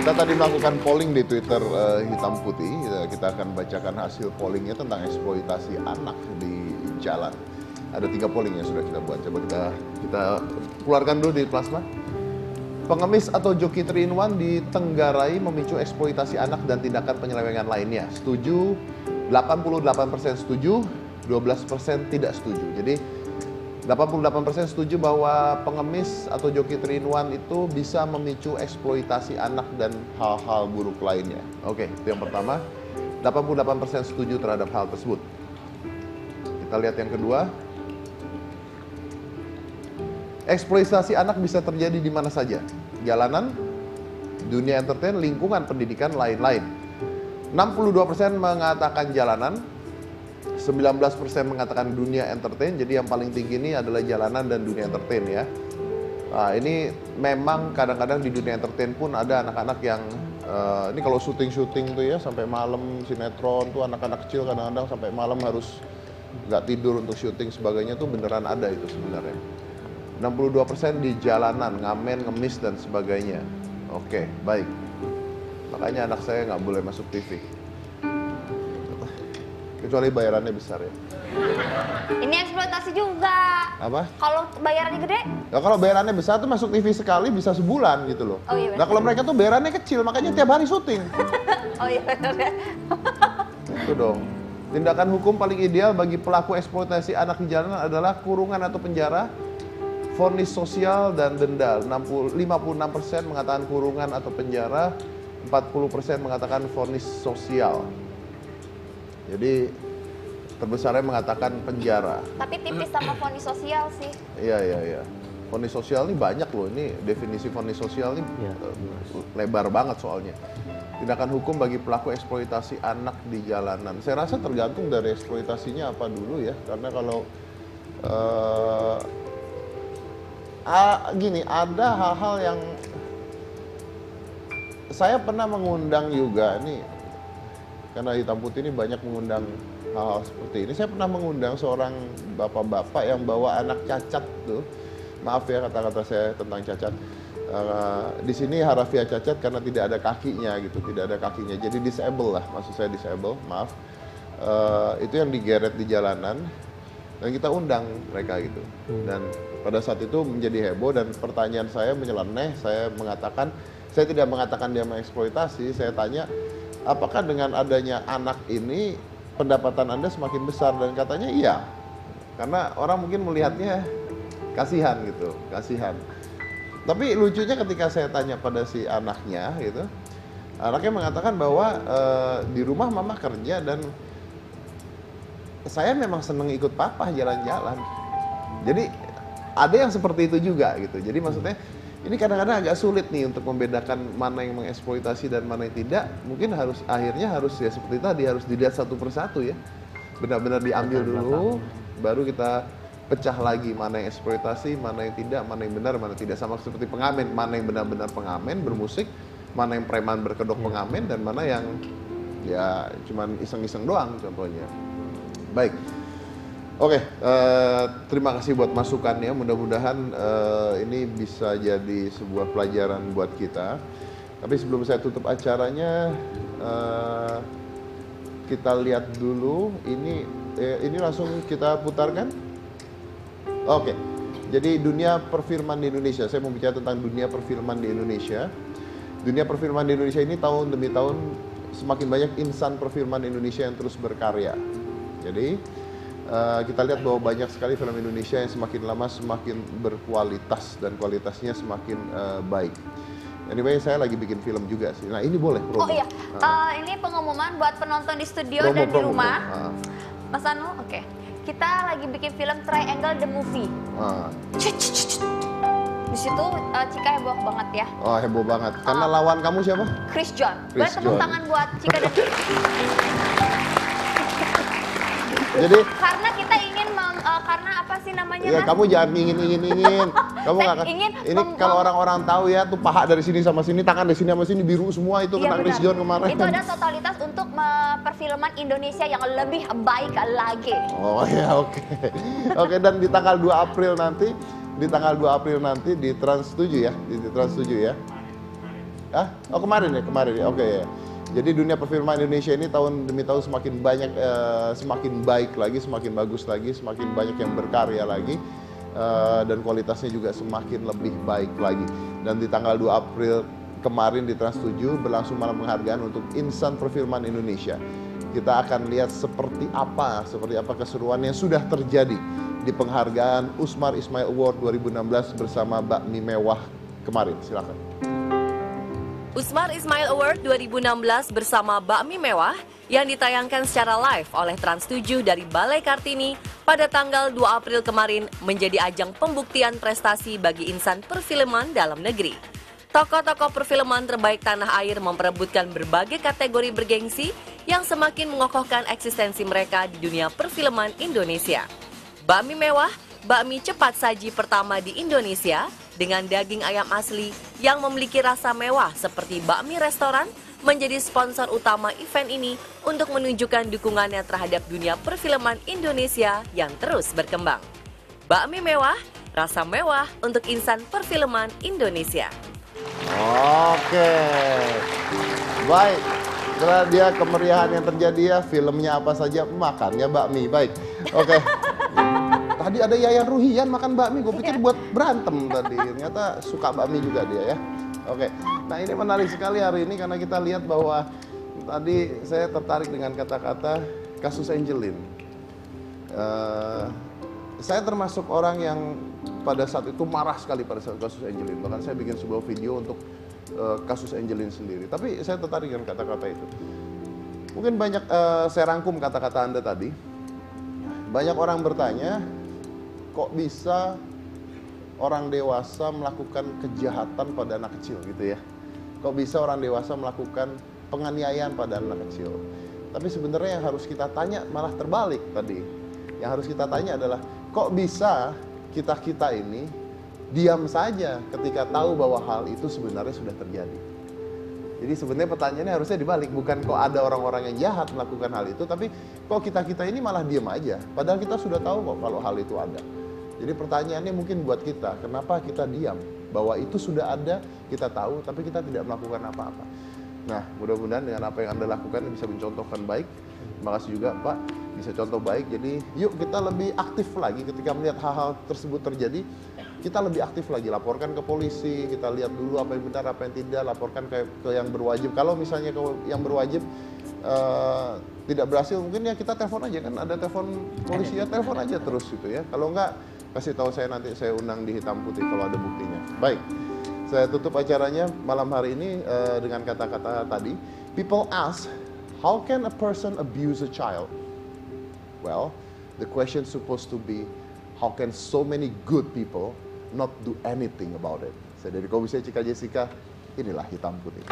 Kita tadi melakukan polling di Twitter Hitam Putih. Kita akan bacakan hasil pollingnya tentang eksploitasi anak di jalan. Ada 3 polling yang sudah kita buat. Coba kita keluarkan dulu di plasma. Pengemis atau joki 3-in-1 ditenggarai memicu eksploitasi anak dan tindakan penyelewengan lainnya. Setuju, 88% setuju, 12% tidak setuju. Jadi 88% setuju bahwa pengemis atau joki 3-in-1 itu bisa memicu eksploitasi anak dan hal-hal buruk lainnya. Oke, itu yang pertama. 88% setuju terhadap hal tersebut. Kita lihat yang kedua. Eksploitasi anak bisa terjadi di mana saja. Jalanan, dunia entertain, lingkungan pendidikan, lain-lain. 62% mengatakan jalanan, 19% mengatakan dunia entertain. Jadi yang paling tinggi ini adalah jalanan dan dunia entertain ya. Nah, ini memang kadang-kadang di dunia entertain pun ada anak-anak yang ini kalau syuting-syuting tuh ya sampai malam, sinetron tuh anak-anak kecil kadang-kadang sampai malam harus nggak tidur untuk syuting sebagainya tuh beneran ada itu sebenarnya. 62% di jalanan, ngamen, ngemis dan sebagainya. Oke, baik. Makanya anak saya nggak boleh masuk TV. Kecuali bayarannya besar ya. Ini eksploitasi juga. Apa? Kalau bayarannya gede? Ya kalau bayarannya besar tuh masuk TV sekali bisa sebulan gitu loh. Oh, iya, nah kalau mereka tuh bayarannya kecil makanya tiap hari syuting. Oh iya benar ya. Itu dong. Tindakan hukum paling ideal bagi pelaku eksploitasi anak di jalanan adalah kurungan atau penjara, vonis sosial dan denda. 56% mengatakan kurungan atau penjara, 40% mengatakan vonis sosial. Jadi terbesarnya mengatakan penjara. Tapi tipis sama vonis sosial sih. Iya. Vonis sosial ini banyak loh. Ini definisi vonis sosial ini lebar banget soalnya. Tindakan hukum bagi pelaku eksploitasi anak di jalanan. Saya rasa tergantung dari eksploitasinya apa dulu ya. Karena kalau gini, ada hal-hal yang saya pernah mengundang juga nih. Karena Hitam Putih ini banyak mengundang hal-hal seperti ini. Saya pernah mengundang seorang bapak-bapak yang bawa anak cacat tuh. Maaf ya kata-kata saya tentang cacat. Di sini harafiah cacat karena tidak ada kakinya gitu, tidak ada kakinya. Jadi disable lah, maksud saya disable, maaf. Itu yang digeret di jalanan dan kita undang mereka gitu. Dan pada saat itu menjadi heboh dan pertanyaan saya menyeleneh. Saya tidak mengatakan dia mengeksploitasi. Saya tanya, apakah dengan adanya anak ini pendapatan Anda semakin besar? Dan katanya iya, karena orang mungkin melihatnya kasihan gitu, kasihan. Tapi lucunya ketika saya tanya pada si anaknya gitu, anaknya mengatakan bahwa di rumah mama kerja dan saya memang seneng ikut papa jalan-jalan. Jadi ada yang seperti itu juga gitu. Jadi maksudnya ini kadang-kadang agak sulit nih untuk membedakan mana yang mengeksploitasi dan mana yang tidak. Mungkin akhirnya harus ya seperti tadi, harus dilihat satu persatu ya. Benar-benar diambil dulu, baru kita pecah lagi mana yang eksploitasi, mana yang tidak, mana yang benar, mana tidak. Sama seperti pengamen, mana yang benar-benar pengamen bermusik, mana yang preman berkedok pengamen, dan mana yang ya cuman iseng-iseng doang contohnya. Baik. Oke, terima kasih buat masukannya. Mudah-mudahan ini bisa jadi sebuah pelajaran buat kita. Tapi sebelum saya tutup acaranya, kita lihat dulu. Ini langsung kita putarkan. Oke, jadi dunia perfilman di Indonesia. Saya mau bicara tentang dunia perfilman di Indonesia. Dunia perfilman di Indonesia ini tahun demi tahun semakin banyak insan perfilman Indonesia yang terus berkarya. Jadi kita lihat bahwa banyak sekali film Indonesia yang semakin lama semakin berkualitas dan kualitasnya semakin baik. Anyway, saya lagi bikin film juga sih. Nah ini boleh promo. Oh iya, ini pengumuman buat penonton di studio dan di rumah. Mas Anu, oke. Kita lagi bikin film Triangle the Movie. Di situ Cika heboh banget ya. Oh heboh banget. Karena lawan kamu siapa? Chris John. Boleh tepuk tangan buat Cika dan Jadi karena kita ingin karena apa sih namanya? Ya Mas? kamu jangan ingin. Kamu nggak akan. Ini kalau orang-orang tahu ya, tuh paha dari sini sama sini, tangan dari sini sama sini biru semua itu Iya, kena Chris John kemarin. Itu ada totalitas untuk perfilman Indonesia yang lebih baik lagi. Oh ya oke. Oke, dan di tanggal 2 April nanti di Trans 7 ya, di Trans 7 ya. Oh kemarin ya, oke ya. Jadi dunia perfilman Indonesia ini tahun demi tahun semakin banyak, semakin baik lagi, semakin bagus lagi, semakin banyak yang berkarya lagi, dan kualitasnya juga semakin lebih baik lagi. Dan di tanggal 2 April kemarin di Trans 7 berlangsung malam penghargaan untuk insan perfilman Indonesia. Kita akan lihat seperti apa keseruan yang sudah terjadi di penghargaan Usmar Ismail Award 2016 bersama Bakmi Mewah kemarin. Silakan. Usmar Ismail Award 2016 bersama Bakmi Mewah yang ditayangkan secara live oleh Trans 7 dari Balai Kartini pada tanggal 2 April kemarin menjadi ajang pembuktian prestasi bagi insan perfilman dalam negeri. Tokoh-tokoh perfilman terbaik tanah air memperebutkan berbagai kategori bergengsi yang semakin mengokohkan eksistensi mereka di dunia perfilman Indonesia. Bakmi Mewah, bakmi cepat saji pertama di Indonesia dengan daging ayam asli yang memiliki rasa mewah seperti bakmi restoran, menjadi sponsor utama event ini untuk menunjukkan dukungannya terhadap dunia perfilman Indonesia yang terus berkembang. Bakmi Mewah, rasa mewah untuk insan perfilman Indonesia. Oke, baik. Setelah dia kemeriahan yang terjadi ya, filmnya apa saja, makannya bakmi. Baik, oke. Tadi ada Yayan Ruhian makan bakmi, gue pikir buat berantem tadi. Ternyata suka bakmi juga dia ya. Oke, nah ini menarik sekali hari ini karena kita lihat bahwa tadi saya tertarik dengan kata-kata kasus Angelin. Saya termasuk orang yang pada saat itu marah sekali pada saat kasus Angelin. Bahkan saya bikin sebuah video untuk kasus Angelin sendiri. Tapi saya tertarik dengan kata-kata itu. Mungkin banyak, saya rangkum kata-kata Anda tadi. Banyak orang bertanya, kok bisa orang dewasa melakukan kejahatan pada anak kecil gitu ya? Kok bisa orang dewasa melakukan penganiayaan pada anak kecil? Tapi sebenarnya yang harus kita tanya malah terbalik tadi. Yang harus kita tanya adalah, kok bisa kita ini diam saja ketika tahu bahwa hal itu sebenarnya sudah terjadi? Jadi sebenarnya pertanyaannya harusnya dibalik, bukan kok ada orang-orang yang jahat melakukan hal itu, tapi kok kita ini malah diam aja, padahal kita sudah tahu kok kalau hal itu ada. Jadi pertanyaannya mungkin buat kita, kenapa kita diam? Bahwa itu sudah ada, kita tahu, tapi kita tidak melakukan apa-apa. Nah, mudah-mudahan dengan apa yang Anda lakukan bisa mencontohkan baik. Terima kasih juga Pak, bisa contoh baik. Jadi yuk kita lebih aktif lagi ketika melihat hal-hal tersebut terjadi. Kita lebih aktif lagi, laporkan ke polisi, kita lihat dulu apa yang benar, apa yang tidak, laporkan ke yang berwajib. Kalau misalnya yang berwajib tidak berhasil, mungkin ya kita telepon aja, kan ada telepon polisi ya, telepon aja terus gitu ya. Kalau enggak, kasih tahu saya, nanti saya undang di hitam putih kalau ada buktinya. Baik, saya tutup acaranya malam hari ini dengan kata-kata tadi. People ask, how can a person abuse a child? Well, the question supposed to be, how can so many good people not do anything about it? Saya dari Komisi Cika Jessica, inilah hitam putih.